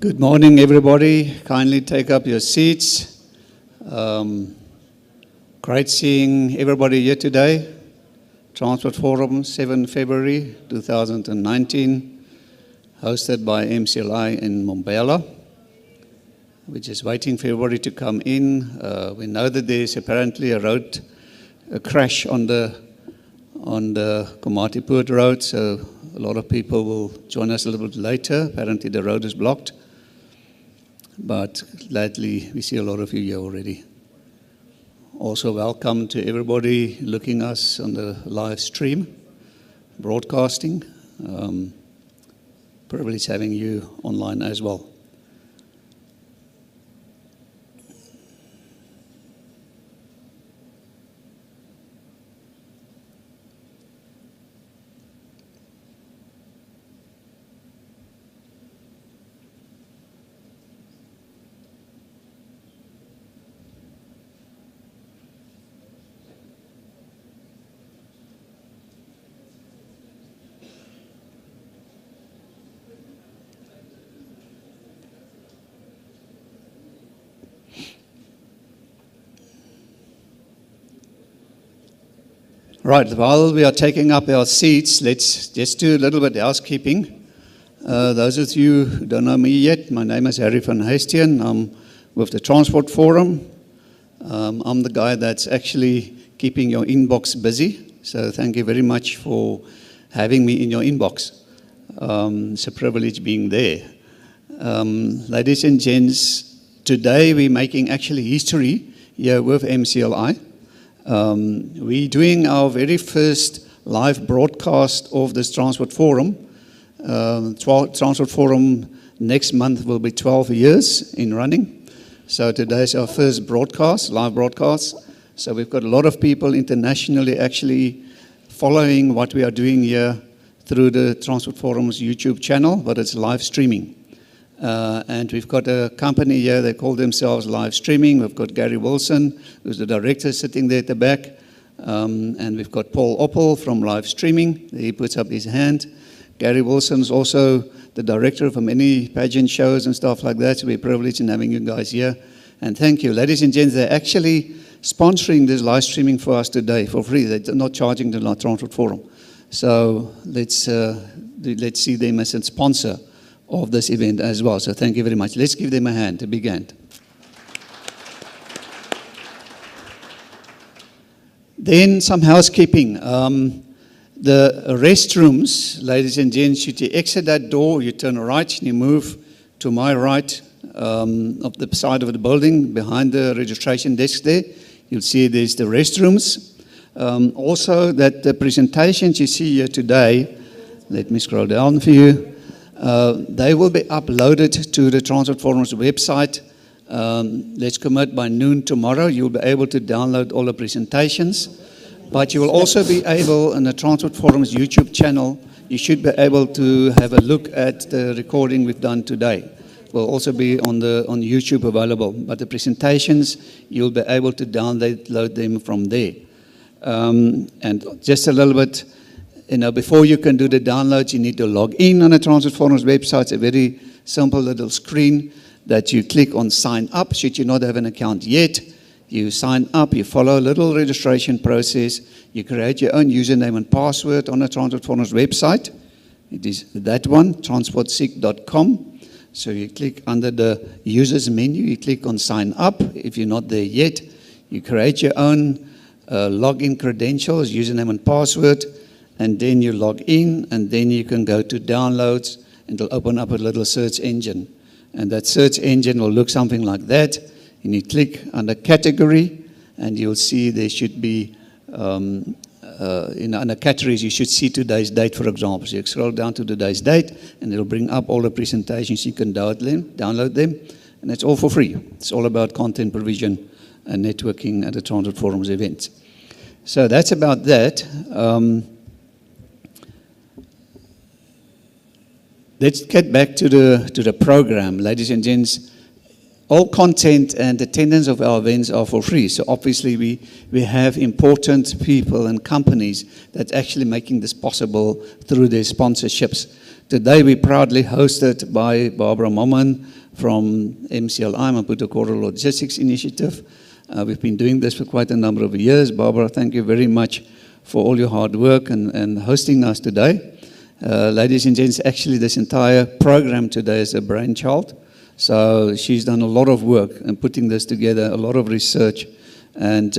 Good morning, everybody. Kindly take up your seats. Great seeing everybody here today. Transport Forum, 7 February 2019, hosted by MCLI in Mbombela. We're just waiting for everybody to come in. We know that there's apparently a crash on the Komatipoort Road, so a lot of people will join us a little bit later. Apparently the road is blocked. But gladly, we see a lot of you here already. Also, welcome to everybody looking us on the live stream, broadcasting. Privilege having you online as well. Right, while we are taking up our seats, let's just do a little bit of housekeeping. Those of you who don't know me yet, my name is Harry van Heestien. I'm with the Transport Forum. I'm the guy that's actually keeping your inbox busy. So thank you very much for having me in your inbox. It's a privilege being there. Ladies and gents, today we're making actually history here with MCLI. We're doing our very first live broadcast of this Transport Forum. Transport Forum next month will be 12 years in running. So today is our first broadcast, live broadcast. So we've got a lot of people internationally actually following what we are doing here through the Transport Forum's YouTube channel, but it's live streaming. And we've got a company here, they call themselves Live Streaming. We've got Gary Wilson, who's the director, sitting there at the back. And we've got Paul Oppel from Live Streaming. He puts up his hand. Gary Wilson's also the director of many pageant shows and stuff like that. So we're privileged in having you guys here. And thank you. Ladies and gents, they're actually sponsoring this live streaming for us today for free. They're not charging the Transport Forum. So let's see them as a sponsor of this event as well. So thank you very much. Let's give them a hand, a big hand. Then some housekeeping. The restrooms, ladies and gents, should you exit that door, you turn right and you move to my right of the side of the building behind the registration desk there. You'll see there's the restrooms. Also that the presentations you see here today, let me scroll down for you. They will be uploaded to the Transport Forum's website. Let's commit by noon tomorrow. You'll be able to download all the presentations. But you will also be able, on the Transport Forum's YouTube channel, you should be able to have a look at the recording we've done today. Will also be on YouTube available. But the presentations, you'll be able to download them from there. And just a little bit, before you can do the downloads, you need to log in on the Transport Forum's website. It's a very simple little screen that you click on sign up. Should you not have an account yet, you sign up, you follow a little registration process, you create your own username and password on the Transport Forum's website. It is that one, transportseek.com. So you click under the users menu, you click on sign up. If you're not there yet, you create your own login credentials, username and password. And then you log in, and then you can go to downloads, and it'll open up a little search engine. And that search engine will look something like that. And you click under category, and you'll see there should be, under categories, you should see today's date, for example. So you scroll down to today's date, and it'll bring up all the presentations. You can download them, and it's all for free. It's all about content provision and networking at the Transport Forum's events. So that's about that. Let's get back to the program, ladies and gents. All content and attendance of our events are for free. So obviously we have important people and companies that's actually making this possible through their sponsorships. Today we're proudly hosted by Barbara Momman from MCLI, Maputo Corridor Logistics Initiative. We've been doing this for quite a number of years. Barbara, thank you very much for all your hard work and hosting us today. Ladies and gents, actually this entire program today is a brainchild. So she's done a lot of work in putting this together, a lot of research. And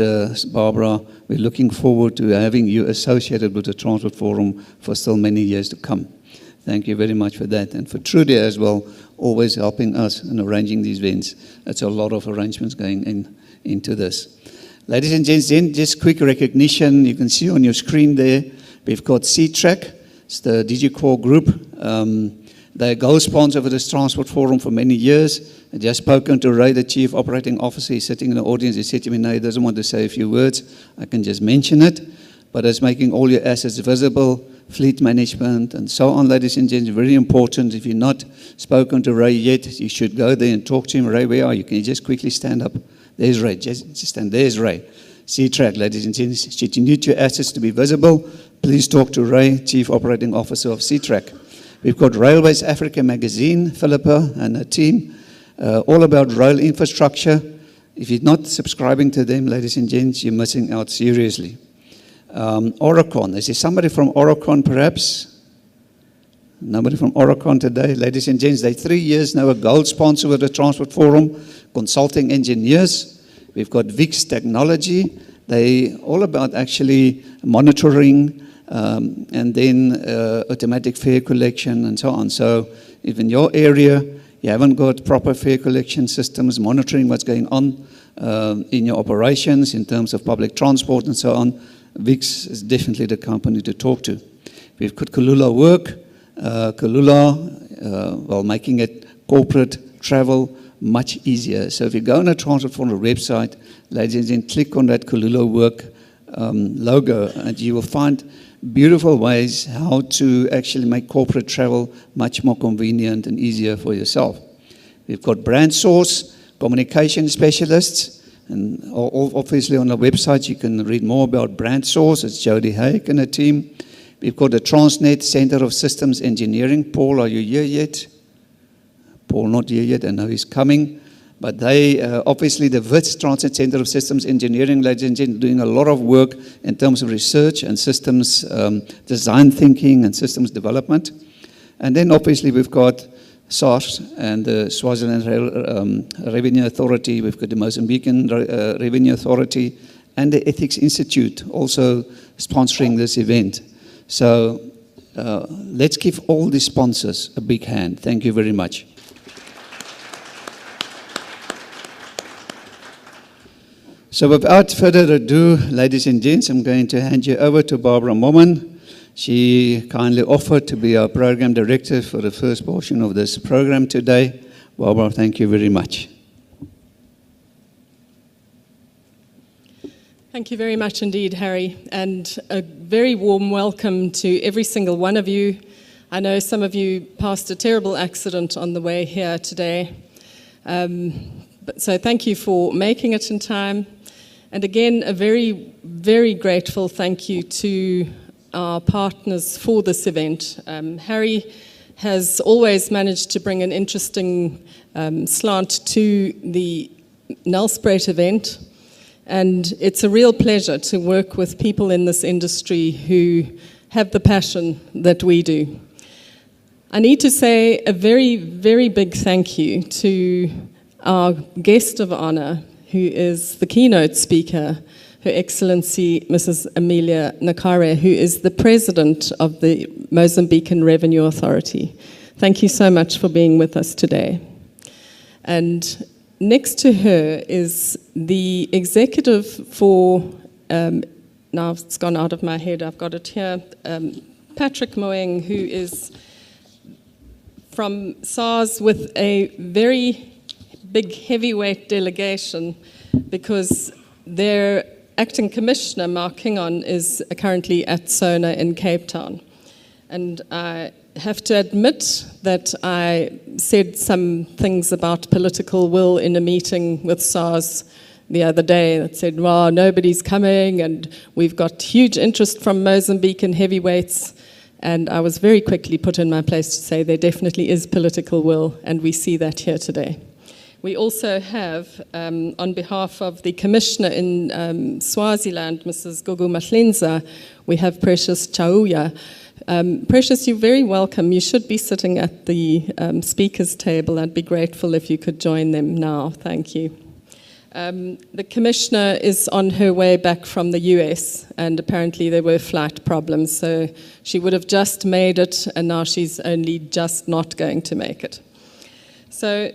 Barbara, we're looking forward to having you associated with the Transport Forum for still many years to come. Thank you very much for that. And for Trudy as well, always helping us in arranging these events. That's a lot of arrangements going into this. Ladies and gents, then just quick recognition. You can see on your screen there, we've got C-Track. It's the DigiCore group. They're a gold sponsor of this Transport Forum for many years. I just spoken to Ray, the Chief Operating Officer. He's sitting in the audience. He said to me, no, he doesn't want to say a few words. I can just mention it. But it's making all your assets visible, fleet management, and so on, ladies and gents. Very important. If you've not spoken to Ray yet, you should go there and talk to him. Ray, where are you? Can you just quickly stand up? There's Ray. Just stand. There's Ray. C-Track, ladies and gents. Should you need your assets to be visible, please talk to Ray, Chief Operating Officer of C-Track. We've got Railways Africa magazine, Philippa and her team, all about rail infrastructure. If you're not subscribing to them, ladies and gents, you're missing out seriously. Oricon, is there somebody from Oricon perhaps? Nobody from Oricon today. Ladies and gents, they're 3 years now a gold sponsor with the Transport Forum, consulting engineers. We've got VIX Technology. They're all about actually monitoring and then automatic fare collection and so on. So if in your area you haven't got proper fare collection systems, monitoring what's going on in your operations in terms of public transport and so on, VIX is definitely the company to talk to. We've got Kulula Work. Kulula, well, making it corporate travel much easier. So if you go on a Transport Forum website, ladies and gentlemen, click on that Kulula Work logo and you will find beautiful ways how to actually make corporate travel much more convenient and easier for yourself. We've got Brand Source, communication specialists, and obviously on the website you can read more about Brand Source. It's Jody Hake and her team. We've got the Transnet Center of Systems Engineering. Paul, are you here yet? Paul, not here yet. I know he's coming. But they, obviously, the WITS Transnet Center of Systems Engineering, ladies and gentlemen, doing a lot of work in terms of research and systems design thinking and systems development. And then, obviously, we've got SARS and the Swaziland Revenue Authority. We've got the Mozambican Revenue Authority and the Ethics Institute also sponsoring this event. So let's give all the sponsors a big hand. Thank you very much. So without further ado, ladies and gents, I'm going to hand you over to Barbara Momman. She kindly offered to be our program director for the first portion of this program today. Barbara, thank you very much. Thank you very much indeed, Harry, and a very warm welcome to every single one of you. I know some of you passed a terrible accident on the way here today, so thank you for making it in time. And again, a very, very grateful thank you to our partners for this event. Harry has always managed to bring an interesting slant to the Nelspruit event, and it's a real pleasure to work with people in this industry who have the passion that we do. I need to say a very, very big thank you to our guest of honor, who is the keynote speaker, Her Excellency Mrs. Amelia Nakare, who is the president of the Mozambican Revenue Authority. Thank you so much for being with us today. And next to her is the executive for, now it's gone out of my head, I've got it here, Patrick Moeng, who is from SARS with a very big heavyweight delegation, because their acting commissioner, Mark Kingon, is currently at SONA in Cape Town. And I have to admit that I said some things about political will in a meeting with SARS the other day that said, well, nobody's coming and we've got huge interest from Mozambican heavyweights. And I was very quickly put in my place to say there definitely is political will, and we see that here today. We also have, on behalf of the Commissioner in Swaziland, Mrs. Gugu Mahlenza, we have Precious Chauya. Precious, you're very welcome. You should be sitting at the speakers table. I'd be grateful if you could join them now. Thank you. The Commissioner is on her way back from the US, and apparently there were flight problems, so she would have just made it, and now she's only just not going to make it. So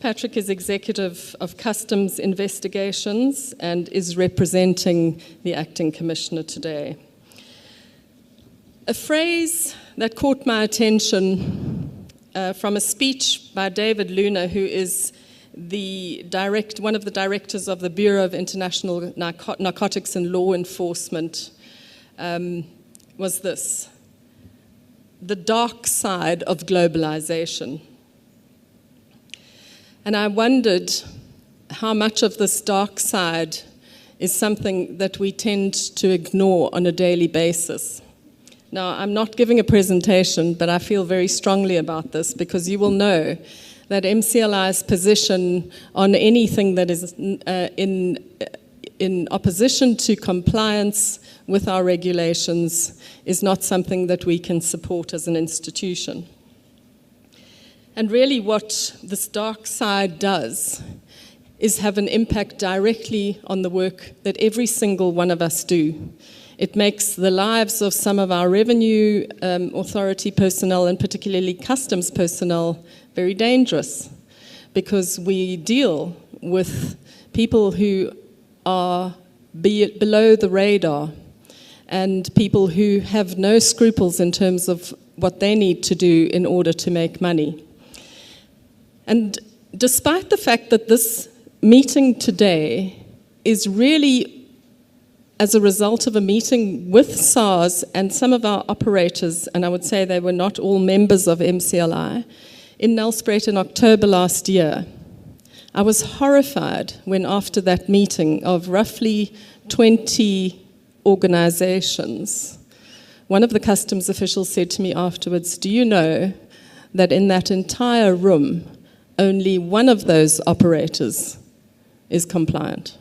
Patrick is Executive of Customs Investigations and is representing the Acting Commissioner today. A phrase that caught my attention from a speech by David Luna, who is one of the directors of the Bureau of International Narcotics and Law Enforcement, was this: the dark side of globalization. And I wondered how much of this dark side is something that we tend to ignore on a daily basis. Now, I'm not giving a presentation, but I feel very strongly about this because you will know that MCLI's position on anything that is in opposition to compliance with our regulations is not something that we can support as an institution. And really what this dark side does is have an impact directly on the work that every single one of us do. It makes the lives of some of our revenue authority personnel, and particularly customs personnel, very dangerous, because we deal with people who are below the radar and people who have no scruples in terms of what they need to do in order to make money. And despite the fact that this meeting today is really as a result of a meeting with SARS and some of our operators, and I would say they were not all members of MCLI, in Nelspruit in October last year, I was horrified when after that meeting of roughly 20 organizations, one of the customs officials said to me afterwards, "Do you know that in that entire room, only one of those operators is compliant?"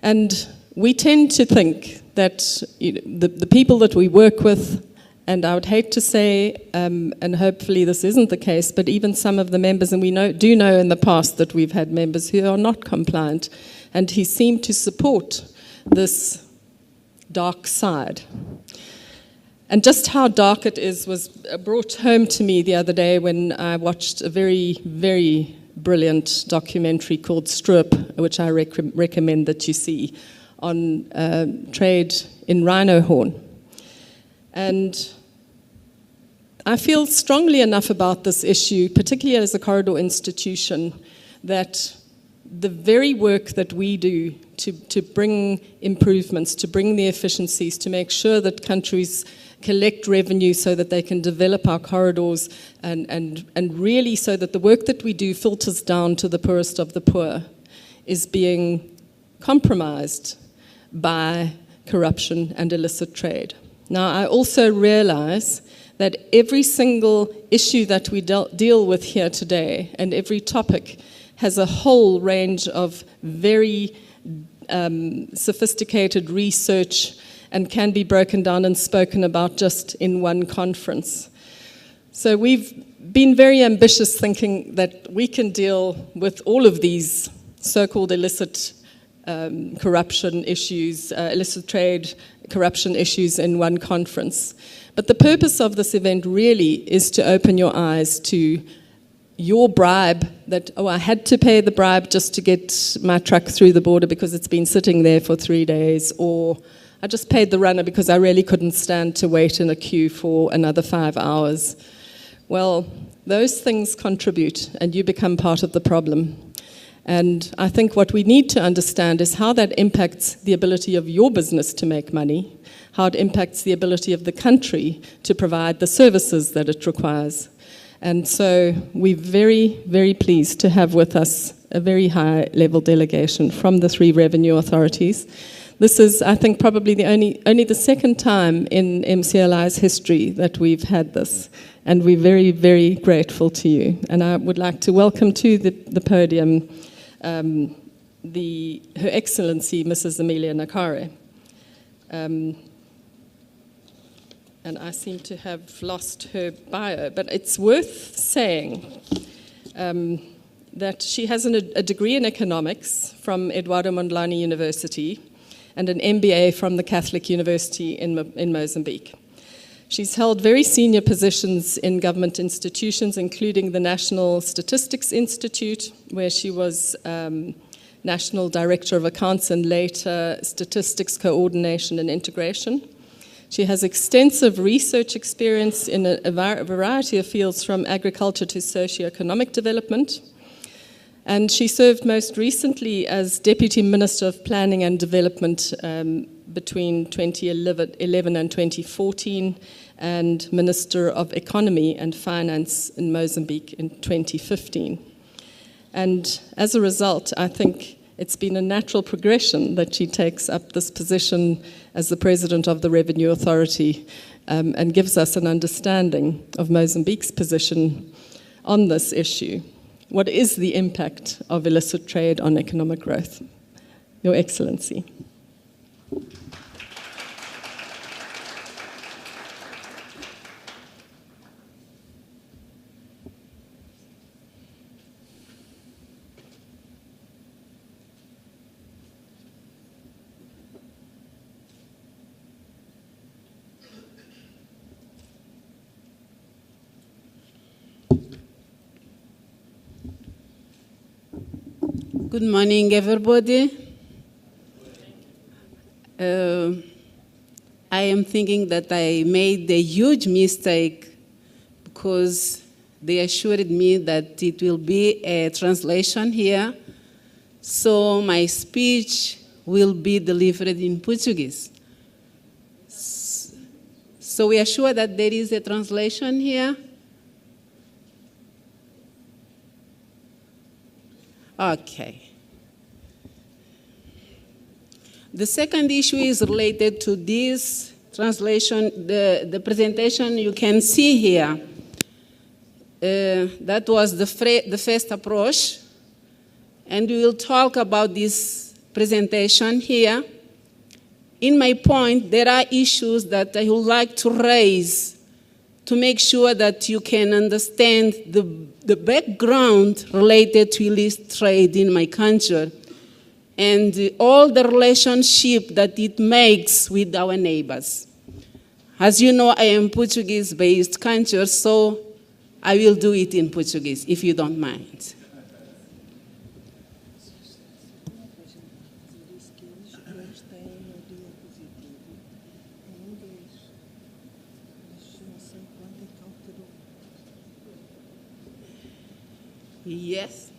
And we tend to think that the people that we work with, and I would hate to say, and hopefully this isn't the case, but even some of the members, and we do know in the past that we've had members who are not compliant, and he seemed to support this dark side. And just how dark it is was brought home to me the other day when I watched a very, very brilliant documentary called Strip, which I recommend that you see, on trade in rhino horn. And I feel strongly enough about this issue, particularly as a corridor institution, that the very work that we do to bring improvements, to bring the efficiencies, to make sure that countries collect revenue so that they can develop our corridors and really so that the work that we do filters down to the poorest of the poor, is being compromised by corruption and illicit trade. Now, I also realize that every single issue that we deal with here today and every topic has a whole range of very sophisticated research and can be broken down and spoken about just in one conference. So we've been very ambitious, thinking that we can deal with all of these so-called illicit corruption issues, illicit trade corruption issues in one conference. But the purpose of this event really is to open your eyes to your bribe that, oh, I had to pay the bribe just to get my truck through the border because it's been sitting there for 3 days, or I just paid the runner because I really couldn't stand to wait in a queue for another 5 hours. Well, those things contribute and you become part of the problem. And I think what we need to understand is how that impacts the ability of your business to make money, how it impacts the ability of the country to provide the services that it requires. And so we're very, very pleased to have with us a very high-level delegation from the 3 revenue authorities. This is, I think, probably the only the second time in MCLI's history that we've had this, and we're very, very grateful to you. And I would like to welcome to the podium Her Excellency Mrs. Amelia Nakare. And I seem to have lost her bio, but it's worth saying that she has a degree in economics from Eduardo Mondlane University and an MBA from the Catholic University in Mozambique. She's held very senior positions in government institutions, including the National Statistics Institute, where she was National Director of Accounts and later Statistics Coordination and Integration. She has extensive research experience in a variety of fields, from agriculture to socioeconomic development. And she served most recently as Deputy Minister of Planning and Development between 2011 and 2014, and Minister of Economy and Finance in Mozambique in 2015. And as a result, I think it's been a natural progression that she takes up this position as the President of the Revenue Authority and gives us an understanding of Mozambique's position on this issue. What is the impact of illicit trade on economic growth? Your Excellency. Good morning, everybody. I am thinking that I made a huge mistake because they assured me that it will be a translation here, so my speech will be delivered in Portuguese. So we are sure that there is a translation here. Okay. The second issue is related to this translation, the presentation you can see here. That was the first approach, and we will talk about this presentation here. In my point, there are issues that I would like to raise to make sure that you can understand the background related to illicit trade in my country and all the relationship that it makes with our neighbors. As you know, I am Portuguese-based country, so I will do it in Portuguese, if you don't mind. Yes.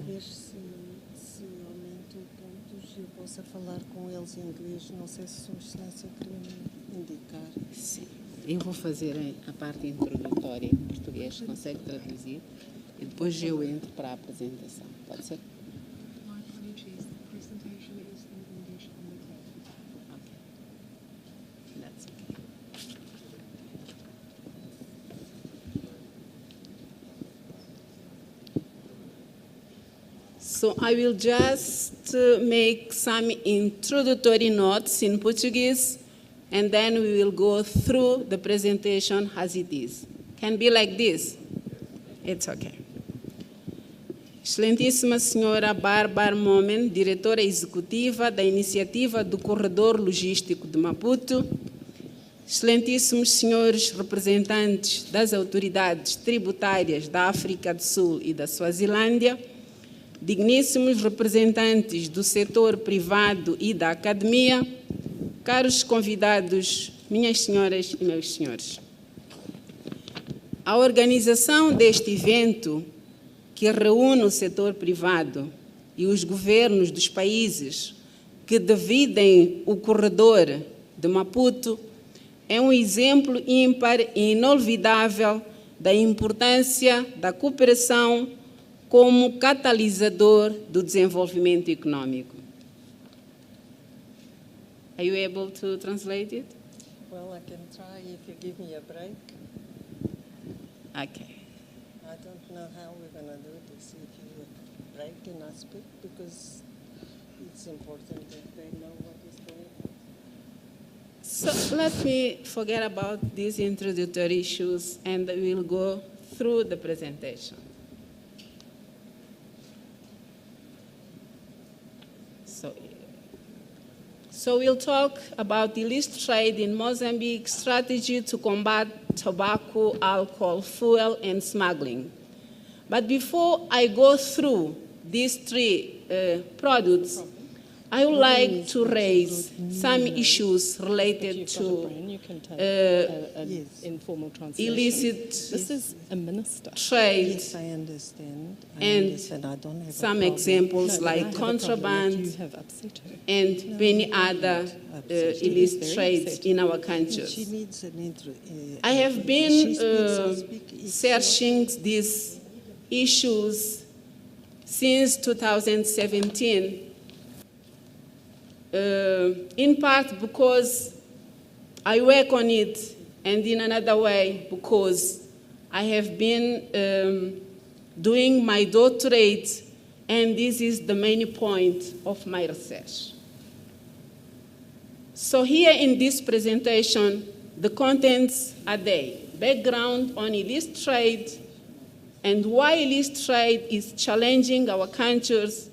Ver se aumenta o pontos e eu possa falar com eles em inglês. Não sei se Sua Excelência queria me indicar. Sim. Eu vou fazer a parte introdutória em português, consegue traduzir? E depois eu entro para a apresentação. Pode ser? So I will just make some introductory notes in Portuguese, and then we will go through the presentation as it is. Can be like this? It's okay. Excelentíssima Senhora Bárbara Momen, Diretora Executiva da Iniciativa do Corredor Logístico de Maputo, Excelentíssimos Senhores representantes das autoridades tributárias da África do Sul e da Suazilândia, digníssimos representantes do setor privado e da academia, caros convidados, minhas senhoras e meus senhores. A organização deste evento, que reúne o setor privado e os governos dos países que dividem o corredor de Maputo, é um exemplo ímpar e inolvidável da importância da cooperação como catalisador do desenvolvimento econômico. Are you able to translate it? Well, I can try if you give me a break. Okay. I don't know how we're going to do this. If you break and I speak, because it's important that they know what is going on. So let me forget about these introductory issues and we'll go through the presentation. So we'll talk about the illicit trade in Mozambique, strategy to combat tobacco, alcohol, fuel, and smuggling. But before I go through these three products, I would like to raise some issues related to informal translation. illicit This is a minister. trade Yes, I understand. and I don't have some a problem. examples No, but I like have a problem that contraband you have upset her. and many other illicit very trades upset. in our She countries. needs an intro. I have She been speaks, I speak. It's searching these issues since 2017, in part because I work on it, and in another way because I have been doing my doctorate, and this is the main point of my research. So here in this presentation, the contents are there. Background on illicit trade and why illicit trade is challenging our countries,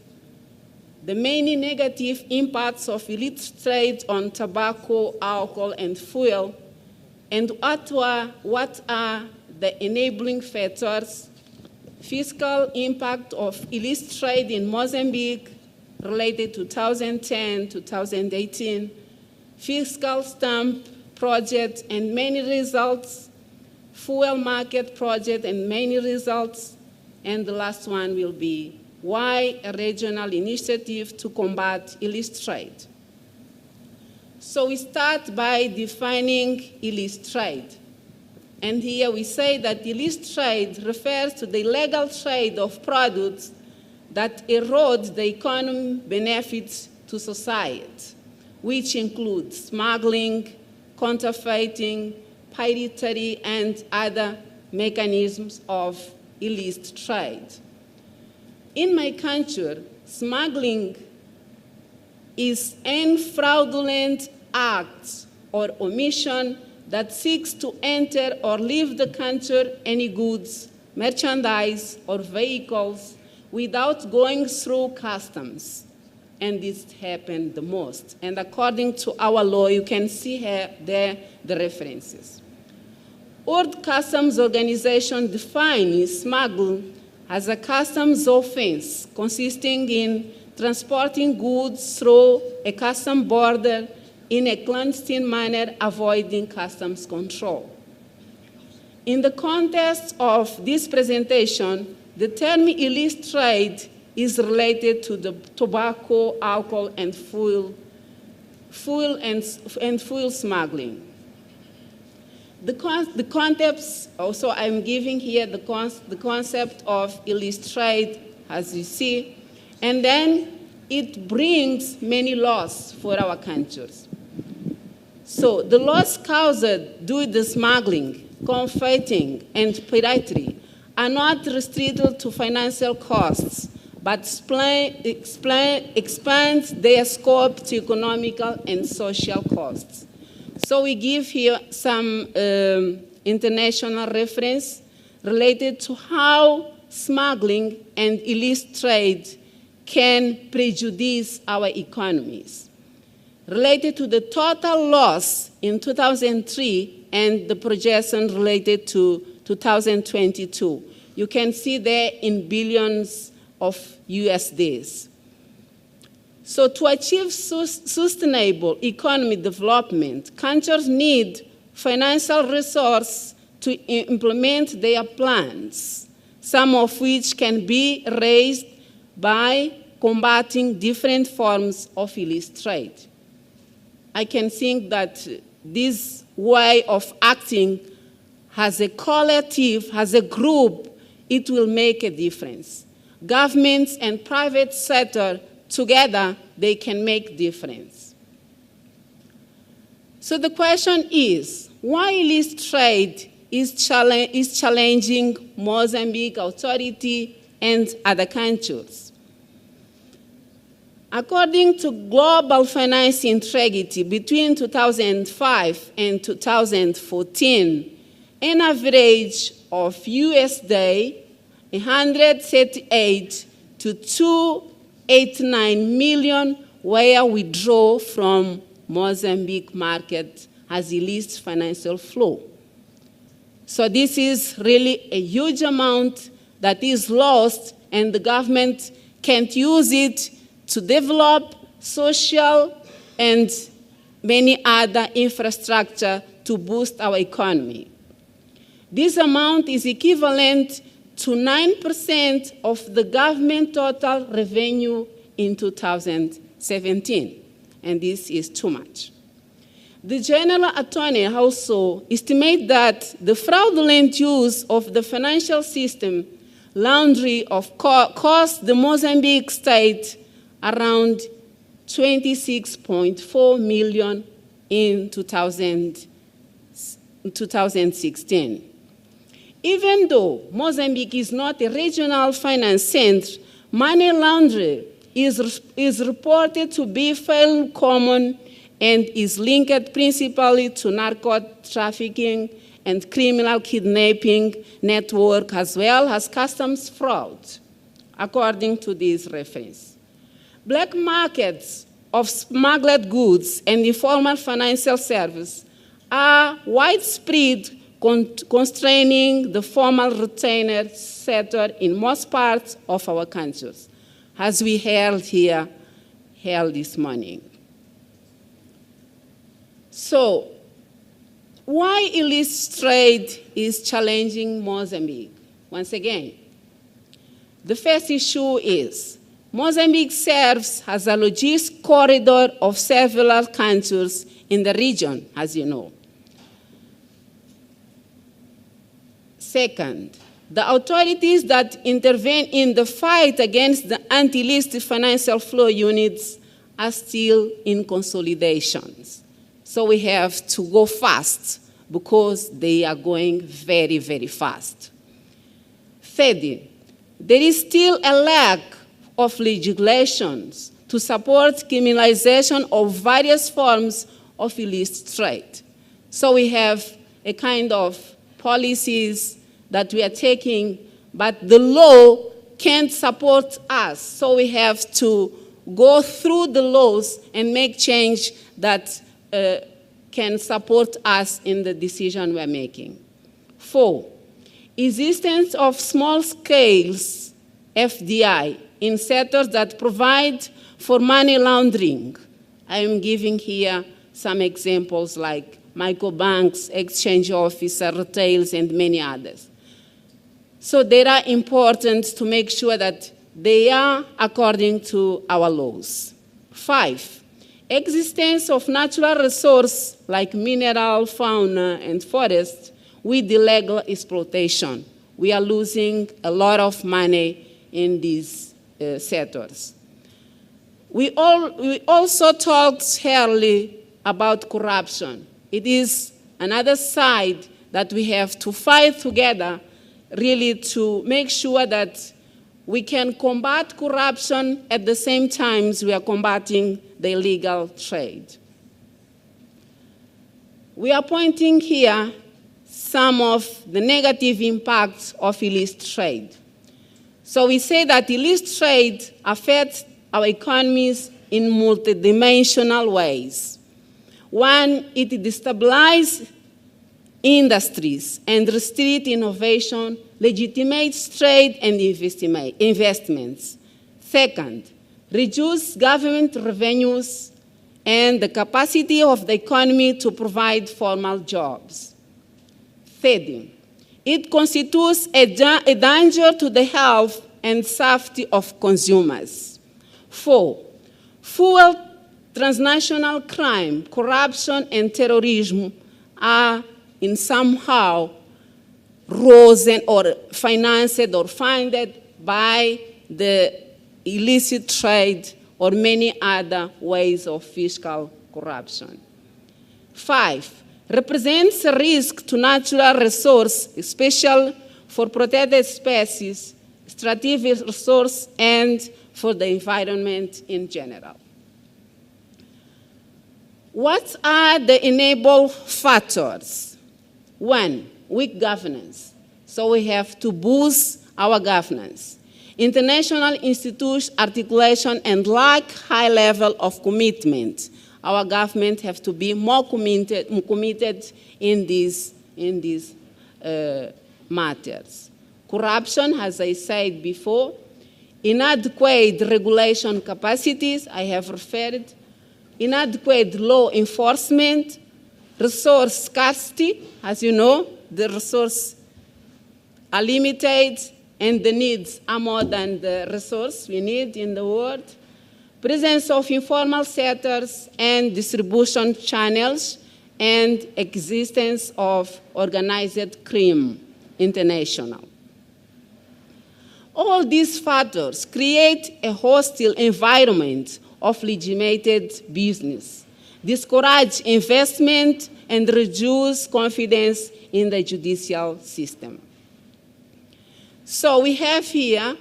the many negative impacts of illicit trade on tobacco, alcohol, and fuel, and what are the enabling factors, fiscal impact of illicit trade in Mozambique related to 2010-2018, fiscal stamp project and many results, fuel market project and many results, and the last one will be why a regional initiative to combat illicit trade. So we start by defining illicit trade. And here we say that illicit trade refers to the illegal trade of products that erode the economic benefits to society, which include smuggling, counterfeiting, piracy, and other mechanisms of illicit trade. In my country, smuggling is any fraudulent act or omission that seeks to enter or leave the country any goods, merchandise, or vehicles without going through customs. And this happened the most. And according to our law, you can see here there the references. World Customs Organization defines smuggling as a customs offense consisting in transporting goods through a custom border in a clandestine manner, avoiding customs control. In the context of this presentation, the term illicit trade is related to the tobacco, alcohol, and fuel smuggling. The concepts, also I'm giving here the concept of illicit trade, as you see, and then it brings many laws for our countries. So the laws caused due to smuggling, counterfeiting, and piracy are not restricted to financial costs, but expand their scope to economical and social costs. So we give here some international reference related to how smuggling and illicit trade can prejudice our economies. Related to the total loss in 2003 and the projection related to 2022. You can see there in billions of USDs. So to achieve sustainable economic development, countries need financial resources to implement their plans, some of which can be raised by combating different forms of illicit trade. I can think that this way of acting as a collective, as a group, it will make a difference. governments and private sector together, they can make difference. So the question is, why illicit trade is challenging Mozambique authority and other countries? According to Global Finance Integrity, between 2005 and 2014, an average of USD 138 to 289 million were withdrawn from Mozambique market as illicit financial flow. So this is really a huge amount that is lost, and the government can't use it to develop social and many other infrastructure to boost our economy. This amount is equivalent to 9% of the government total revenue in 2017, and this is too much. The General Attorney also estimates that the fraudulent use of the financial system laundry cost the Mozambique state around 26.4 million in 2016. Even though Mozambique is not a regional finance center, money laundering is reported to be fairly common and is linked principally to narco trafficking and criminal kidnapping network, as well as customs fraud, according to this reference. Black markets of smuggled goods and informal financial service are widespread, constraining the formal retainer sector in most parts of our countries, as we held this morning. So, why illicit trade is challenging Mozambique? Once again, the first issue is Mozambique serves as a logistic corridor of several countries in the region, as you know. Second, the authorities that intervene in the fight against the anti-illicit financial flow units are still in consolidations. So we have to go fast because they are going very, very fast. Third, there is still a lack of legislations to support criminalization of various forms of illicit trade. So we have a kind of policies that we are taking, but the law can't support us. So we have to go through the laws and make change that can support us in the decision we're making. 4, existence of small-scale FDI in sectors that provide for money laundering. I am giving here some examples like microbanks, exchange officer, retails, and many others. So they are important to make sure that they are according to our laws. 5, existence of natural resources like mineral, fauna, and forest with illegal exploitation. We are losing a lot of money in these sectors. We also talked earlier about corruption. It is another side that we have to fight together, really, to make sure that we can combat corruption at the same time we are combating the illegal trade. We are pointing here some of the negative impacts of illicit trade. So we say that illicit trade affects our economies in multidimensional ways. 1, it destabilizes industries and restricts innovation, legitimates trade and investments. 2nd, reduce government revenues and the capacity of the economy to provide formal jobs. 3rd, it constitutes a danger to the health and safety of consumers. 4, fuel transnational crime, corruption, and terrorism are in somehow risen or financed or funded by the illicit trade or many other ways of fiscal corruption. 5, represents a risk to natural resource, especially for protected species, strategic resource, and for the environment in general. What are the enable factors? 1, weak governance. So we have to boost our governance. International institution articulation and lack high level of commitment. Our government have to be more committed in these matters. Corruption, as I said before, inadequate regulation capacities, I have referred, inadequate law enforcement, resource scarcity, as you know, the resources are limited and the needs are more than the resource we need in the world. Presence of informal sectors and distribution channels, and existence of organized crime international. All these factors create a hostile environment of legitimated business, discourage investment, and reduce confidence in the judicial system. So we have here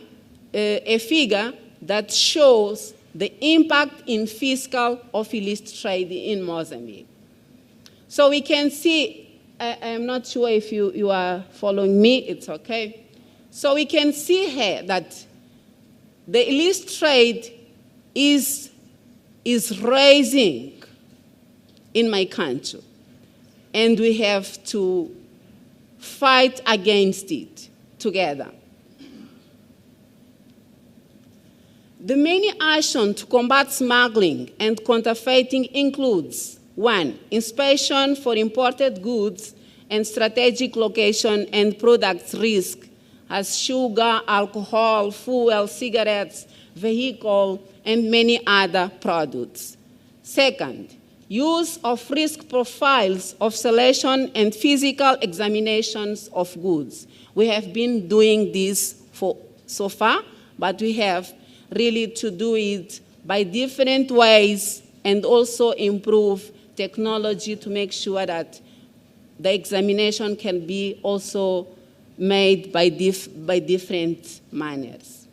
a figure that shows the impact in fiscal of illicit trade in Mozambique. So we can see, I'm not sure if you are following me, it's okay. So we can see here that the illicit trade is rising in my country, and we have to fight against it together. The many actions to combat smuggling and counterfeiting includes 1, inspection for imported goods and strategic location and products risk as sugar, alcohol, fuel, cigarettes, vehicle, and many other products. 2nd, use of risk profiles of selection and physical examinations of goods. We have been doing this so far, but we have really to do it by different ways and also improve technology to make sure that the examination can be also made by different manners.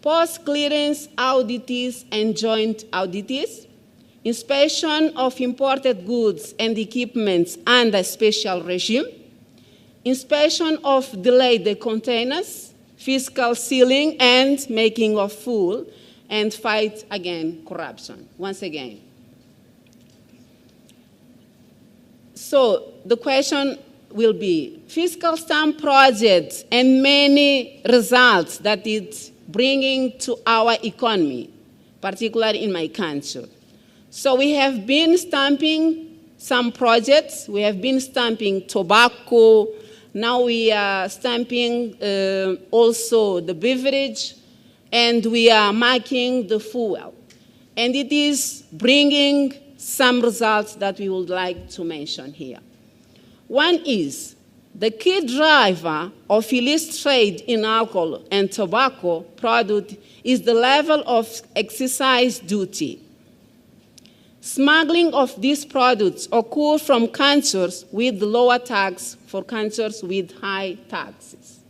Post-clearance audits and joint audits, inspection of imported goods and equipment under special regime, inspection of delayed containers, fiscal sealing and making of full, and fight against corruption, once again. So the question will be, fiscal stamp projects and many results that it's bringing to our economy, particularly in my country. So we have been stamping some projects. We have been stamping tobacco. Now we are stamping also the beverage, and we are marking the fuel. And it is bringing some results that we would like to mention here. One is the key driver of illicit trade in alcohol and tobacco product is the level of excise duty. Smuggling of these products occurs from countries with lower tax for countries with high taxes.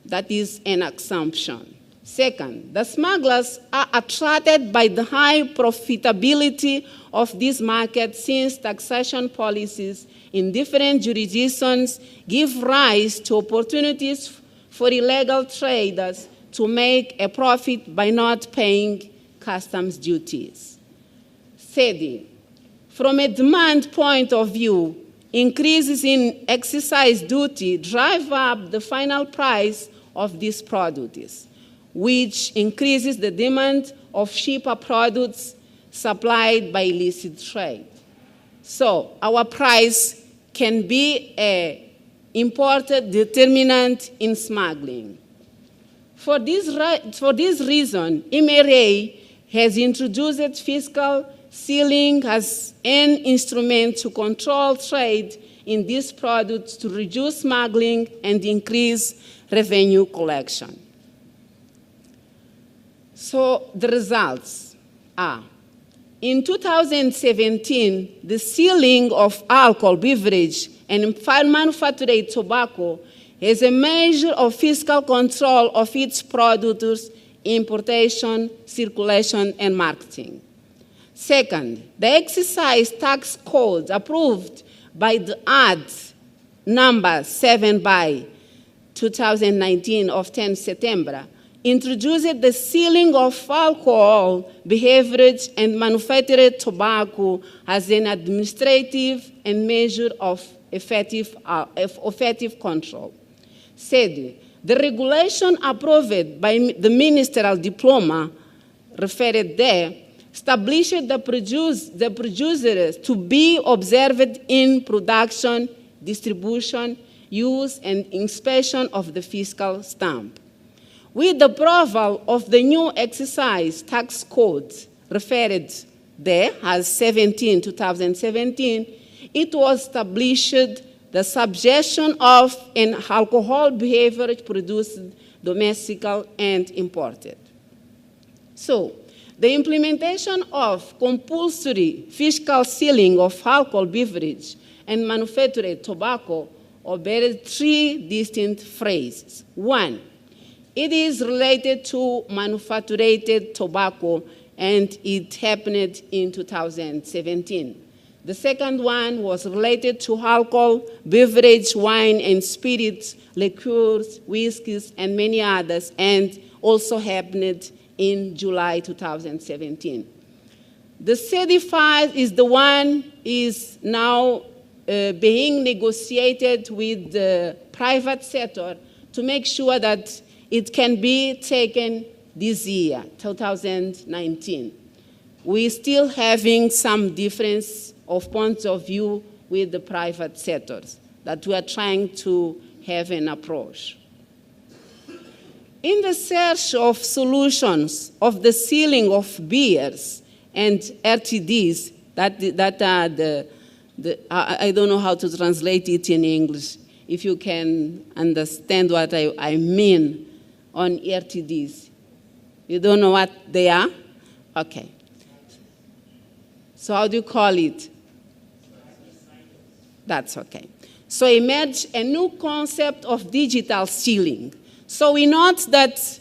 That is an assumption. 2nd, the smugglers are attracted by the high profitability of this market since taxation policies in different jurisdictions give rise to opportunities for illegal traders to make a profit by not paying customs duties. 3rd, from a demand point of view, increases in excise duty drive up the final price of these products, which increases the demand of cheaper products supplied by illicit trade. So our price can be an important determinant in smuggling. For this reason, MRA has introduced fiscal sealing as an instrument to control trade in these products to reduce smuggling and increase revenue collection. So the results are, in 2017, the ceiling of alcohol, beverage, and manufactured tobacco as a measure of fiscal control of its products, importation, circulation, and marketing. Second, the excise tax code approved by the Act number 7 by 2019 of 10 September introduced the ceiling of alcohol, beverage, and manufactured tobacco as an administrative and measure of effective control. Thirdly, the regulation approved by the ministerial diploma referred there established the producers to be observed in production, distribution, use, and inspection of the fiscal stamp. With the approval of the new excise tax code referred there as 2017, it was established the subjection of an alcohol beverage produced domestically and imported. So, the implementation of compulsory fiscal ceiling of alcohol beverage and manufactured tobacco obeys three distinct phases. One, it is related to manufactured tobacco, and it happened in 2017. The second one was related to alcohol, beverage, wine and spirits, liqueurs, whiskeys, and many others, and also happened in July 2017. The certified is the one is now being negotiated with the private sector to make sure that it can be taken this year, 2019. We're still having some difference of points of view with the private sectors that we are trying to have an approach. In the search of solutions of the ceiling of beers and RTDs, that are I don't know how to translate it in English, if you can understand what I mean on RTDs. You don't know what they are? Okay. So how do you call it? That's okay. So emerged a new concept of digital ceiling. So we note that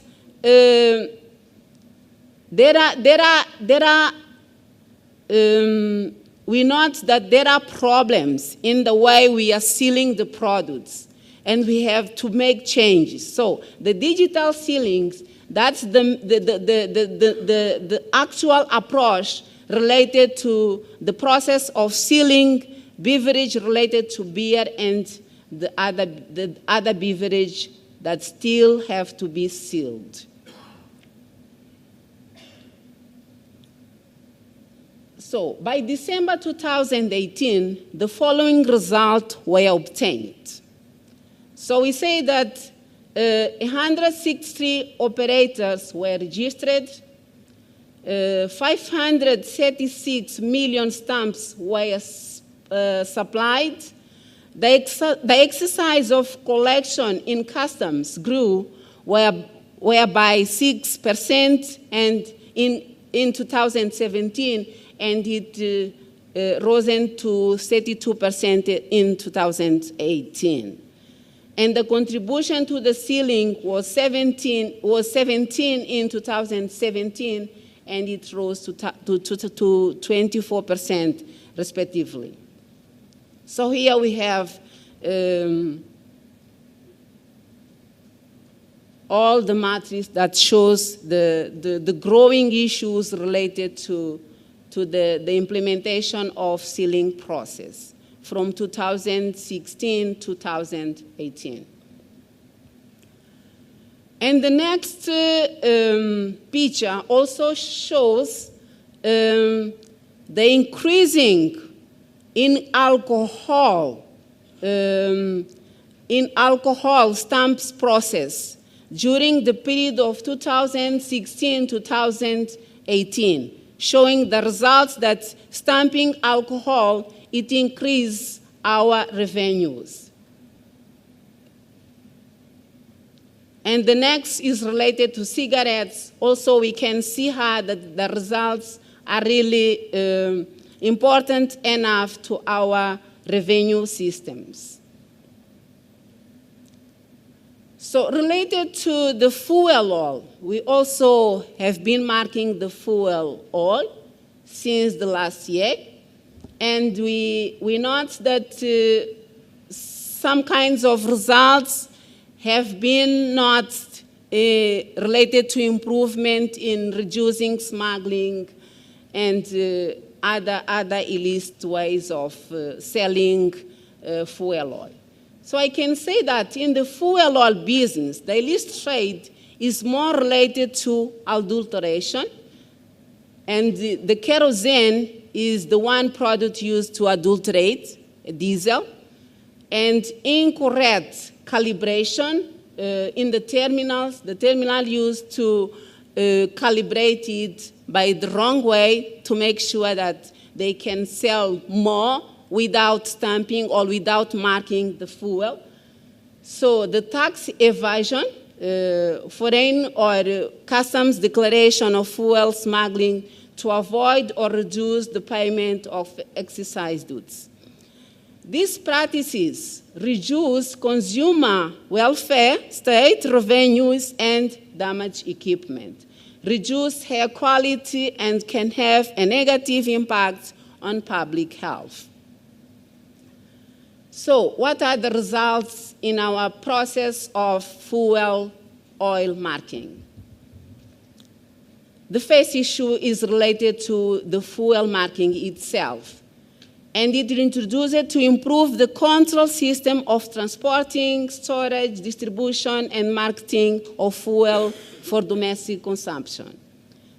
we note that there are problems in the way we are sealing the products, and we have to make changes. So the digital ceilings, that's the actual approach related to the process of sealing beverage related to beer and the other beverage that still have to be sealed. So by December 2018, the following results were obtained. So we say that 160 operators were registered, 536 million stamps were supplied. The exercise of collection in customs grew by 6% and in 2017, and it rose to 32% in 2018. And the contribution to the ceiling was 17 in 2017, and it rose to 24% respectively. So here we have all the matrix that shows the growing issues related to the implementation of sealing process from 2016 to 2018. And the next picture also shows the increasing in alcohol stamps process during the period of 2016-2018, showing the results that stamping alcohol, it increased our revenues. And the next is related to cigarettes. Also, we can see how the results are really important enough to our revenue systems. So related to the fuel oil, we also have been marking the fuel oil since the last year. And we note that some kinds of results have been not related to improvement in reducing smuggling and other illicit ways of selling fuel oil. So I can say that in the fuel oil business, the illicit trade is more related to adulteration, and the kerosene is the one product used to adulterate diesel, and incorrect calibration in the terminals. The terminal used to calibrate it by the wrong way to make sure that they can sell more without stamping or without marking the fuel. So the tax evasion, foreign or customs declaration of fuel smuggling to avoid or reduce the payment of excise duties. These practices reduce consumer welfare, state revenues, and damage equipment, reduce air quality, and can have a negative impact on public health. So what are the results in our process of fuel oil marking? The first issue is related to the fuel marking itself, and it introduced to improve the control system of transporting, storage, distribution, and marketing of fuel for domestic consumption.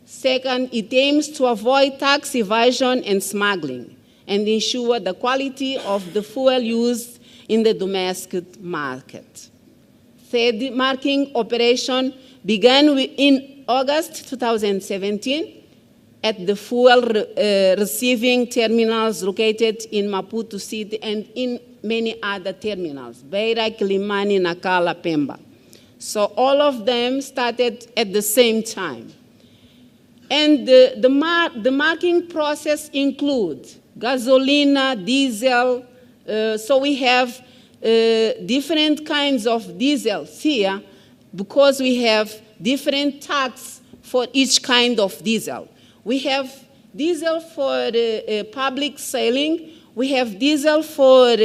Second, it aims to avoid tax evasion and smuggling and ensure the quality of the fuel used in the domestic market. Third, marking operation began in August 2017 at the fuel receiving terminals located in Maputo City and in many other terminals, Beira, Kilimani, Nacala, Pemba. So all of them started at the same time. And the marking process includes gasolina, diesel. So we have different kinds of diesels here because we have different tax for each kind of diesel. We have diesel for public selling. We have diesel for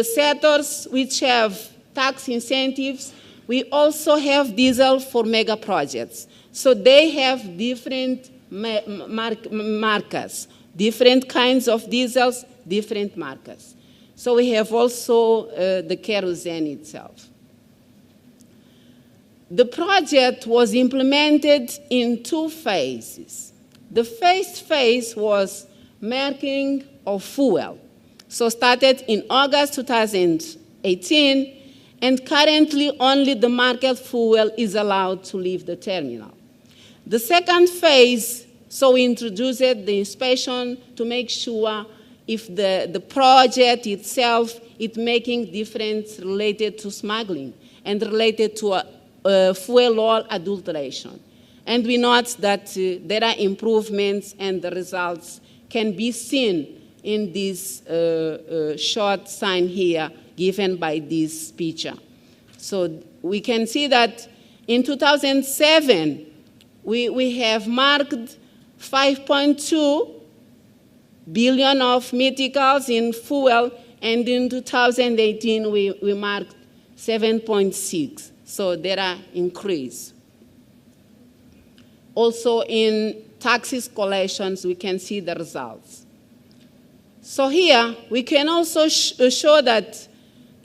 sectors which have tax incentives. We also have diesel for mega projects. So they have different markers, different kinds of diesels, different markers. So we have also the kerosene itself. The project was implemented in 2 phases. The first phase was marking of fuel. So started in August 2018, and currently only the market fuel is allowed to leave the terminal. The second phase, so we introduced the inspection to make sure if the project itself is making difference related to smuggling and related to fuel oil adulteration. And we note that there are improvements and the results can be seen in this short sign here given by this picture. So we can see that in 2007, we have marked 5.2 billion of meticals in fuel, and in 2018, we marked 7.6. So there are increase. Also in taxes collections, we can see the results. So here, we can also show that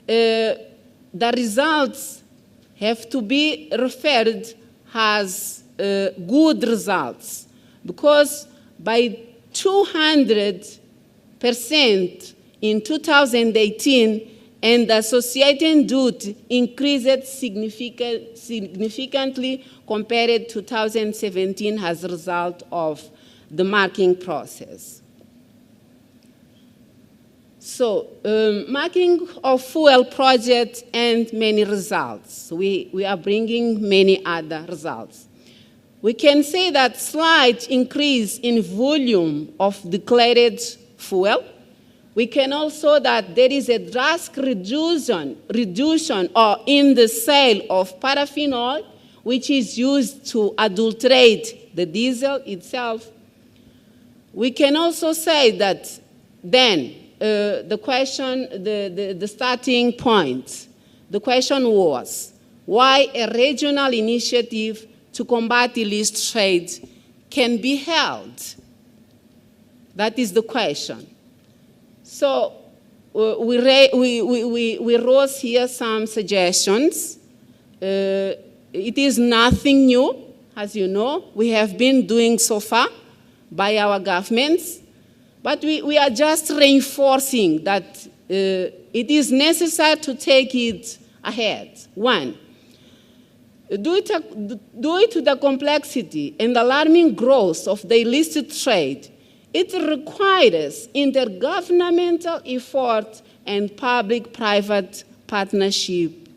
the results have to be referred as good results, because by 200% in 2018, and the associated duty increased significantly compared to 2017 as a result of the marking process. So, marking of fuel project and many results. We are bringing many other results. We can say that slight increase in volume of declared fuel. We can also that there is a drastic reduction in the sale of paraffin oil, which is used to adulterate the diesel itself. We can also say that then the question, the starting point, the question was, why a regional initiative to combat illicit trade can be held? That is the question. So we wrote here some suggestions. It is nothing new, as you know. We have been doing so far by our governments. But we are just reinforcing that it is necessary to take it ahead. One, due to the complexity and alarming growth of the illicit trade, it requires intergovernmental effort and public-private partnership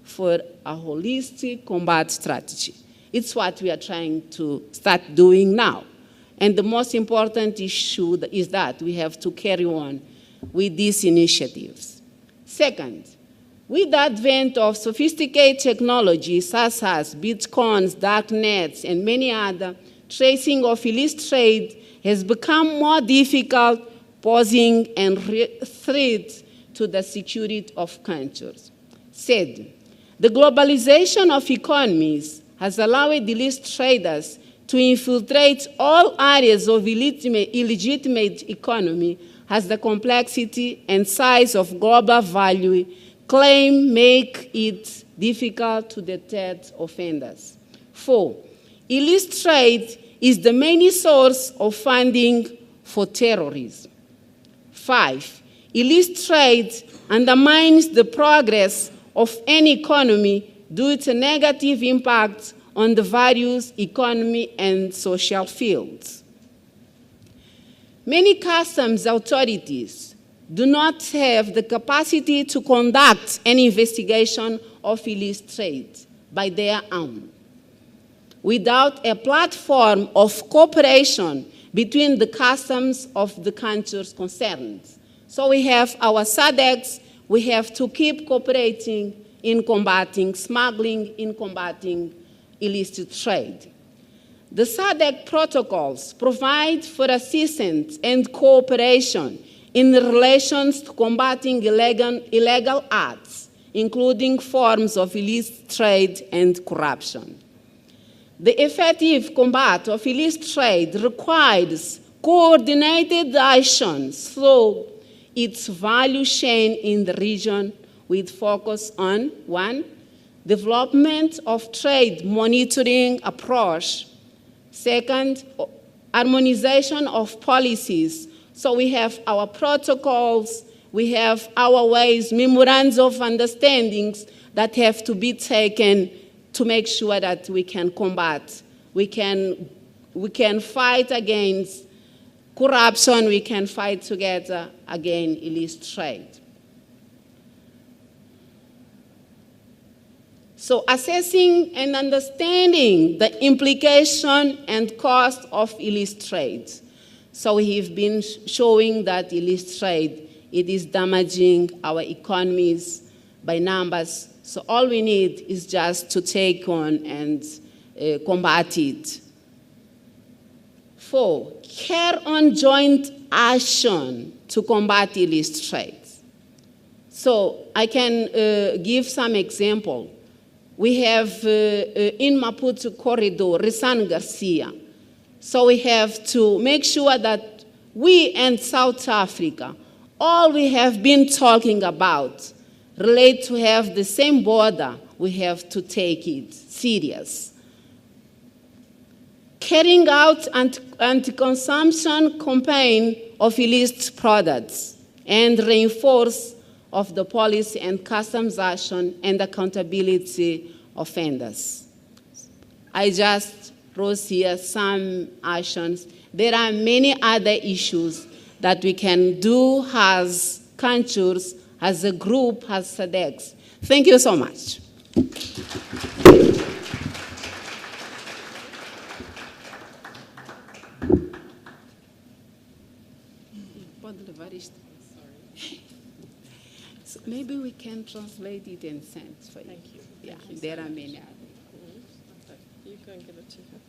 for a holistic combat strategy. It's what we are trying to start doing now. And the most important issue is that we have to carry on with these initiatives. Second, with the advent of sophisticated technologies such as bitcoins, darknets, and many other, tracing of illicit trade has become more difficult, posing a threat to the security of countries. Third, the globalization of economies has allowed illicit traders to infiltrate all areas of illegitimate economy, as the complexity and size of global value claim make it difficult to detect offenders. 4, illicit trade is the main source of funding for terrorism. 5, illicit trade undermines the progress of any economy due to negative impacts on the various economic and social fields. Many customs authorities do not have the capacity to conduct an investigation of illicit trade by their own, without a platform of cooperation between the customs of the countries concerned. So we have our SADCs, we have to keep cooperating in combating smuggling, in combating illicit trade. The SADC protocols provide for assistance and cooperation in relation to combating illegal acts, including forms of illicit trade and corruption. The effective combat of illicit trade requires coordinated actions through its value chain in the region, with focus on 1, development of trade monitoring approach. 2nd, harmonization of policies. So we have our protocols, we have our ways, memorandums of understandings that have to be taken to make sure that we can combat, we can fight against corruption, we can fight together against illicit trade. So assessing and understanding the implication and cost of illicit trade. So we have been showing that illicit trade, it is damaging our economies by numbers. So all we need is just to take on and combat it. 4, care on joint action to combat illicit trade. So I can give some example. We have in Maputo corridor, Rizan Garcia. So we have to make sure that we and South Africa, all we have been talking about relate to have the same border, we have to take it serious. Carrying out anti-consumption campaign of illicit products and reinforce of the policy and customs action and accountability offenders. I just wrote here some actions. There are many other issues that we can do as cultures, as a group, as SADCs. Thank you so much. So maybe we can translate it and send for you. Thank you. Yeah, Thank you there so are much. many others. You go and give it to her.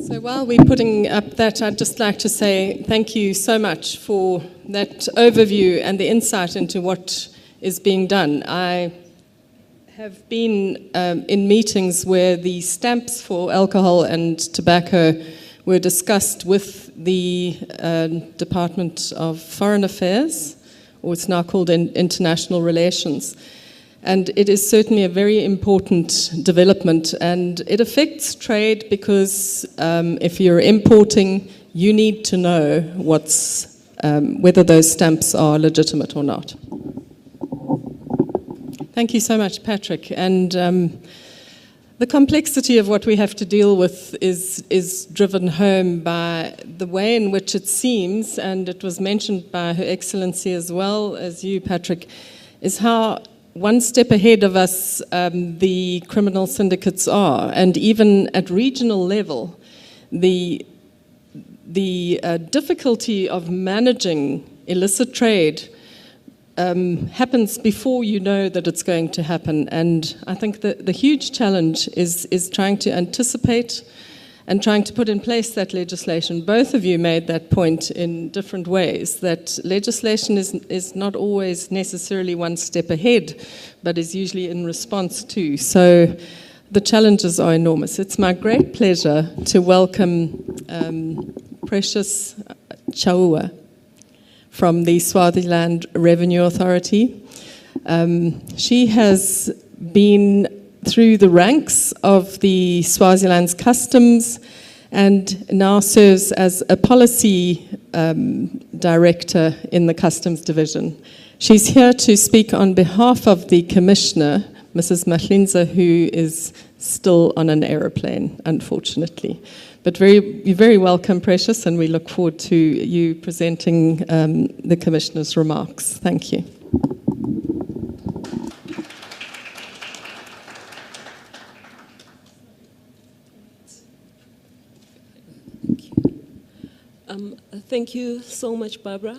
So while we're putting up that, I'd just like to say thank you so much for that overview and the insight into what is being done. I have been in meetings where the stamps for alcohol and tobacco were discussed with the Department of Foreign Affairs, or it's now called International Relations. And it is certainly a very important development, and it affects trade because if you're importing, you need to know whether those stamps are legitimate or not. Thank you so much, Patrick. And the complexity of what we have to deal with is driven home by the way in which it seems, and it was mentioned by Her Excellency as well as you, Patrick, is how one step ahead of us the criminal syndicates are. And even at regional level, the difficulty of managing illicit trade happens before you know that it's going to happen. And I think the huge challenge is trying to anticipate and trying to put in place that legislation. Both of you made that point in different ways, that legislation is not always necessarily one step ahead, but is usually in response to. So the challenges are enormous. It's my great pleasure to welcome Precious Chaua from the Swaziland Revenue Authority. She has been through the ranks of the Swaziland's customs and now serves as a policy director in the customs division. She's here to speak on behalf of the commissioner, Mrs. Mahlinza, who is still on an aeroplane, unfortunately. But you're very welcome, Precious, and we look forward to you presenting the commissioner's remarks. Thank you. Thank you so much, Barbara.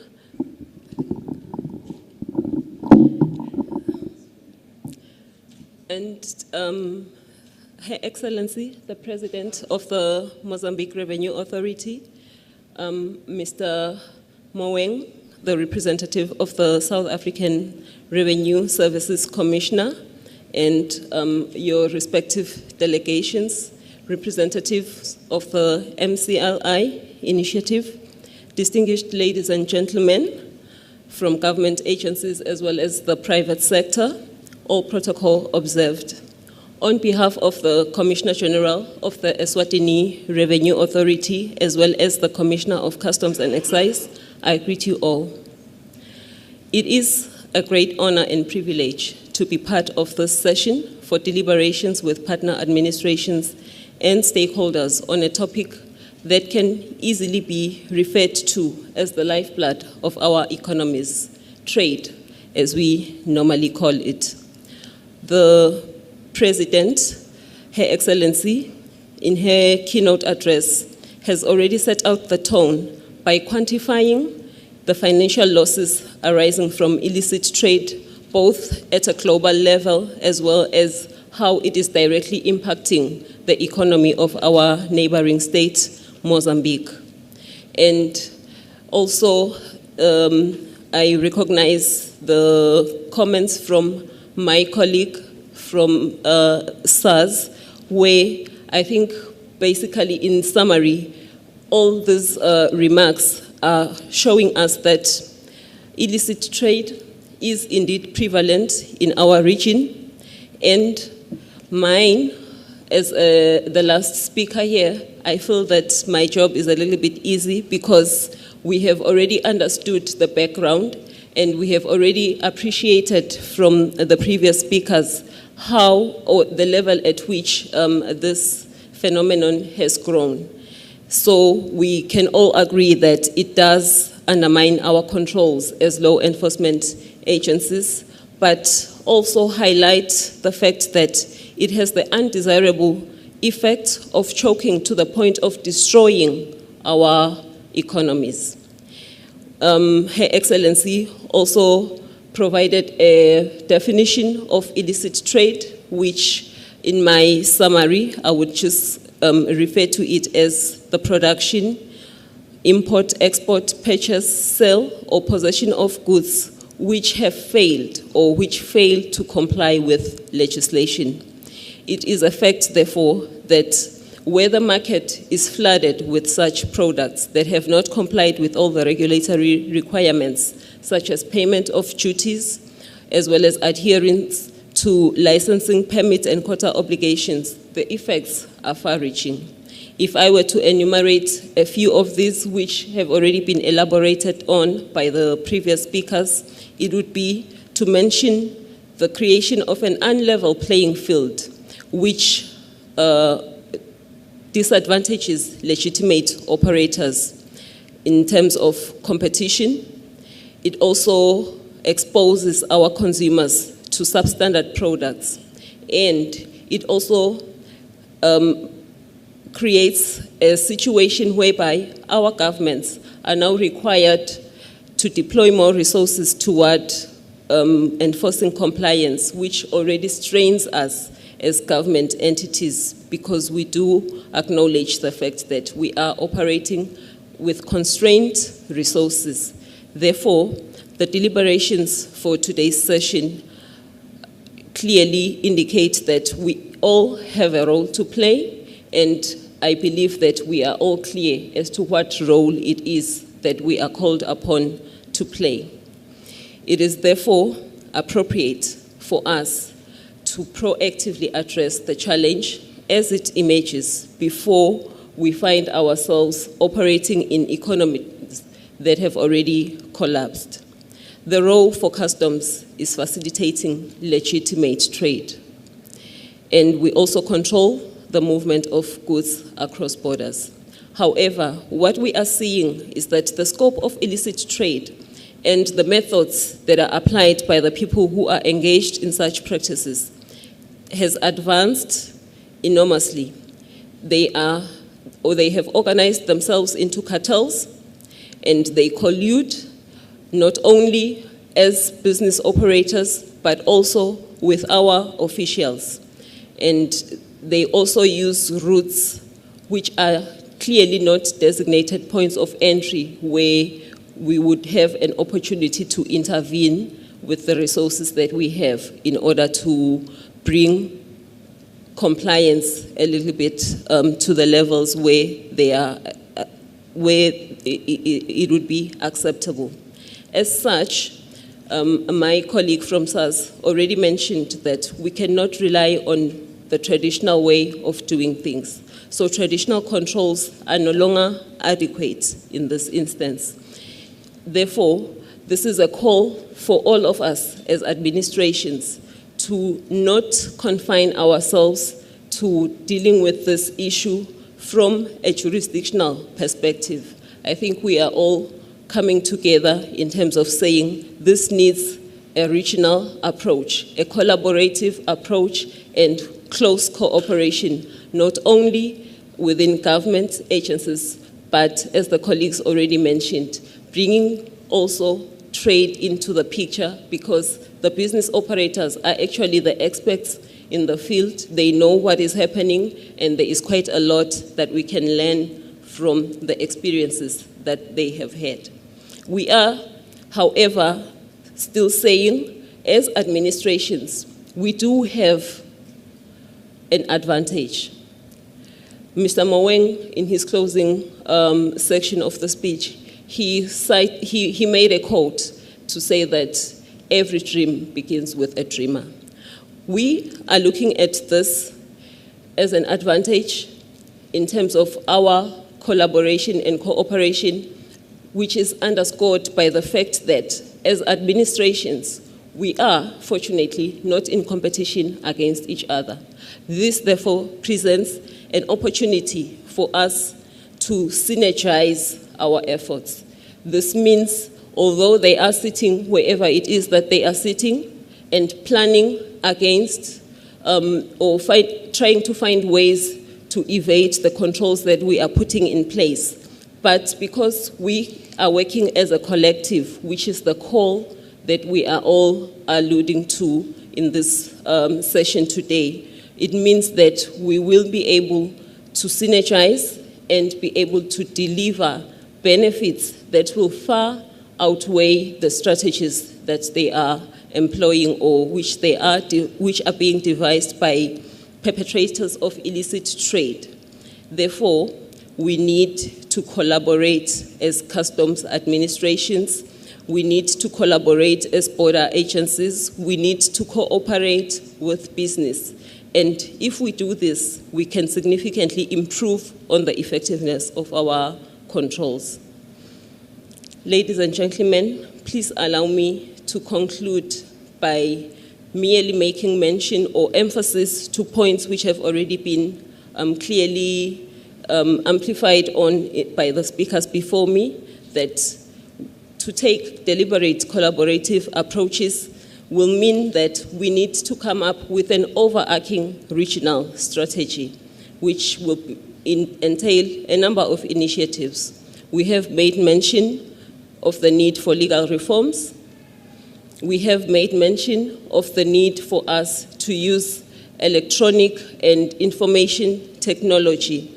And Her Excellency, the President of the Mozambique Revenue Authority, Mr. Moeng, the representative of the South African Revenue Services Commissioner, and your respective delegations, representatives of the MCLI initiative, distinguished ladies and gentlemen from government agencies as well as the private sector, all protocol observed. On behalf of the Commissioner General of the Eswatini Revenue Authority, as well as the Commissioner of Customs and Excise, I greet you all. It is a great honor and privilege to be part of this session for deliberations with partner administrations and stakeholders on a topic that can easily be referred to as the lifeblood of our economies, trade, as we normally call it. The President, Her Excellency, in her keynote address, has already set out the tone by quantifying the financial losses arising from illicit trade, both at a global level as well as how it is directly impacting the economy of our neighboring state, Mozambique. And also, I recognize the comments from my colleague from SARS, where I think basically in summary, all these remarks are showing us that illicit trade is indeed prevalent in our region. And mine, as the last speaker here, I feel that my job is a little bit easy because we have already understood the background and we have already appreciated from the previous speakers how or the level at which this phenomenon has grown. So we can all agree that it does undermine our controls as law enforcement agencies, but also highlight the fact that it has the undesirable effect of choking to the point of destroying our economies. Her Excellency also provided a definition of illicit trade, which in my summary, I would just refer to it as the production, import, export, purchase, sale, or possession of goods which have failed or which fail to comply with legislation. It is a fact, therefore, that where the market is flooded with such products that have not complied with all the regulatory requirements, such as payment of duties, as well as adherence to licensing, permit, and quota obligations, the effects are far-reaching. If I were to enumerate a few of these, which have already been elaborated on by the previous speakers, it would be to mention the creation of an unlevel playing field, which disadvantages legitimate operators in terms of competition. It also exposes our consumers to substandard products, and it also creates a situation whereby our governments are now required to deploy more resources toward enforcing compliance, which already strains us as government entities, because we do acknowledge the fact that we are operating with constrained resources. Therefore, the deliberations for today's session clearly indicate that we all have a role to play, and I believe that we are all clear as to what role it is that we are called upon to play. It is therefore appropriate for us to proactively address the challenge as it emerges before we find ourselves operating in economies that have already collapsed. The role for customs is facilitating legitimate trade, and we also control the movement of goods across borders. However, what we are seeing is that the scope of illicit trade and the methods that are applied by the people who are engaged in such practices has advanced enormously. They have organized themselves into cartels, and they collude not only as business operators, but also with our officials. And they also use routes which are clearly not designated points of entry where we would have an opportunity to intervene with the resources that we have in order to bring compliance a little bit to the levels where they are, where it would be acceptable. As such, my colleague from SARS already mentioned that we cannot rely on the traditional way of doing things. So traditional controls are no longer adequate in this instance. Therefore, this is a call for all of us as administrations to not confine ourselves to dealing with this issue from a jurisdictional perspective. I think we are all coming together in terms of saying this needs a regional approach, a collaborative approach, and close cooperation, not only within government agencies, but as the colleagues already mentioned, bringing also trade into the picture, because the business operators are actually the experts in the field. They know what is happening, and there is quite a lot that we can learn from the experiences that they have had. We are, however, still saying, as administrations, we do have an advantage. Mr. Moweng, in his closing section of the speech, he made a quote to say that every dream begins with a dreamer. We are looking at this as an advantage in terms of our collaboration and cooperation, which is underscored by the fact that as administrations, we are, fortunately, not in competition against each other. This, therefore, presents an opportunity for us to synergize our efforts. This means, although they are sitting wherever it is that they are sitting and planning against or trying to find ways to evade the controls that we are putting in place. But because we are working as a collective, which is the call that we are all alluding to in this session today, it means that we will be able to synergize and be able to deliver benefits that will far outweigh the strategies that they are employing or which are being devised by perpetrators of illicit trade. Therefore, we need to collaborate as customs administrations. We need to collaborate as border agencies. We need to cooperate with business. And if we do this, we can significantly improve on the effectiveness of our controls. Ladies and gentlemen, please allow me to conclude by merely making mention or emphasis to points which have already been clearly amplified on by the speakers before me, that to take deliberate collaborative approaches will mean that we need to come up with an overarching regional strategy, which will entail a number of initiatives. We have made mention of the need for legal reforms. We have made mention of the need for us to use electronic and information technology,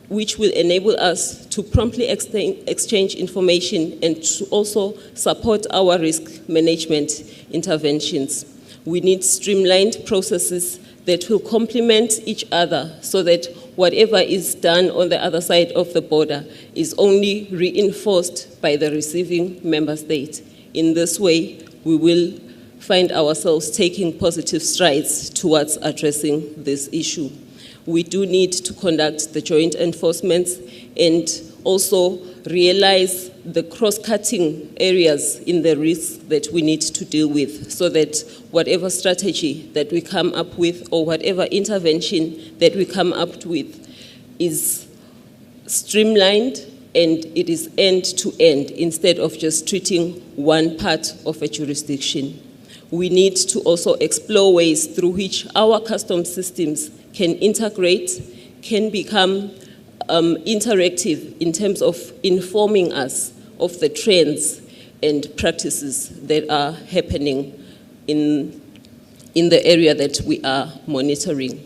which will enable us to promptly exchange information and to also support our risk management interventions. We need streamlined processes that will complement each other so that whatever is done on the other side of the border is only reinforced by the receiving member state. In this way, we will find ourselves taking positive strides towards addressing this issue. We do need to conduct the joint enforcements and also realize the cross-cutting areas in the risks that we need to deal with, so that whatever strategy that we come up with or whatever intervention that we come up with is streamlined and it is end-to-end instead of just treating one part of a jurisdiction. We need to also explore ways through which our customs systems can integrate, can become interactive in terms of informing us of the trends and practices that are happening in the area that we are monitoring.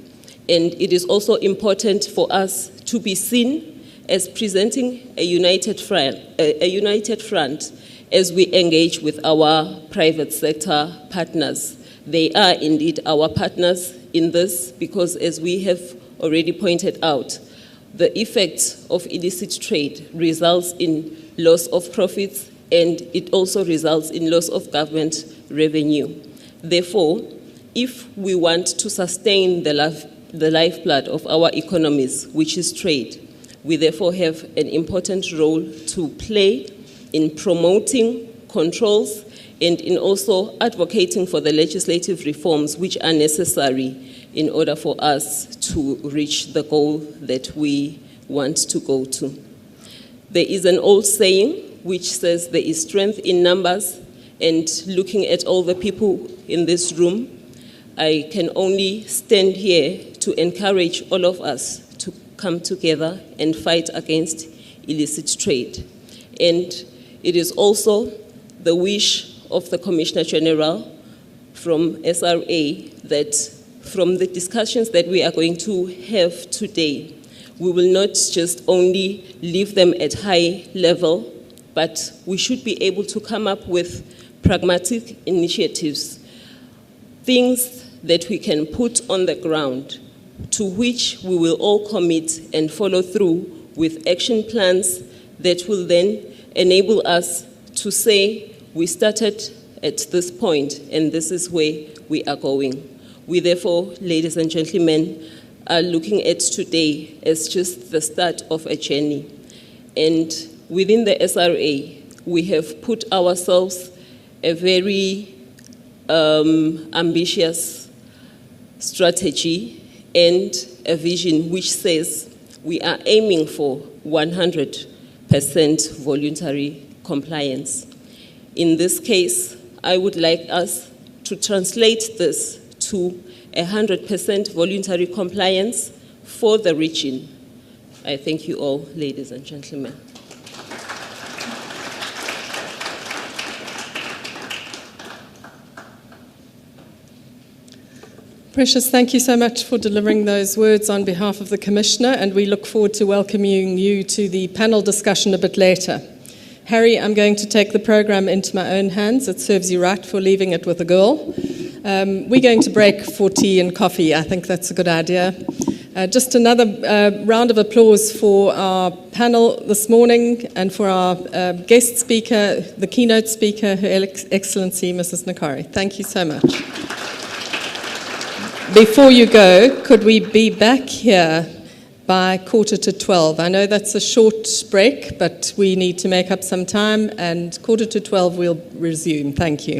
And it is also important for us to be seen as presenting a united front as we engage with our private sector partners. They are indeed our partners in this because, as we have already pointed out, the effect of illicit trade results in loss of profits and it also results in loss of government revenue. Therefore, if we want to sustain the lifeblood of our economies, which is trade, we therefore have an important role to play in promoting controls and in also advocating for the legislative reforms which are necessary in order for us to reach the goal that we want to go to. There is an old saying which says there is strength in numbers, and looking at all the people in this room, I can only stand here to encourage all of us to come together and fight against illicit trade. And it is also the wish of the Commissioner General from SRA that from the discussions that we are going to have today, we will not just only leave them at high level, but we should be able to come up with pragmatic initiatives, things that we can put on the ground, to which we will all commit and follow through with action plans that will then enable us to say, we started at this point and this is where we are going. We therefore, ladies and gentlemen, are looking at today as just the start of a journey. And within the SRA, we have put ourselves a very ambitious strategy and a vision which says we are aiming for 100% voluntary compliance. In this case, I would like us to translate this to 100% voluntary compliance for the region. I thank you all, ladies and gentlemen. Precious, thank you so much for delivering those words on behalf of the Commissioner, and we look forward to welcoming you to the panel discussion a bit later. Harry, I'm going to take the program into my own hands. It serves you right for leaving it with a girl. We're going to break for tea and coffee. I think that's a good idea. Just another round of applause for our panel this morning and for our guest speaker, the keynote speaker, Her Excellency Mrs. Nakari. Thank you so much. Before you go, could we be back here by 11:45? I know that's a short break, but we need to make up some time, and 11:45 we'll resume. Thank you.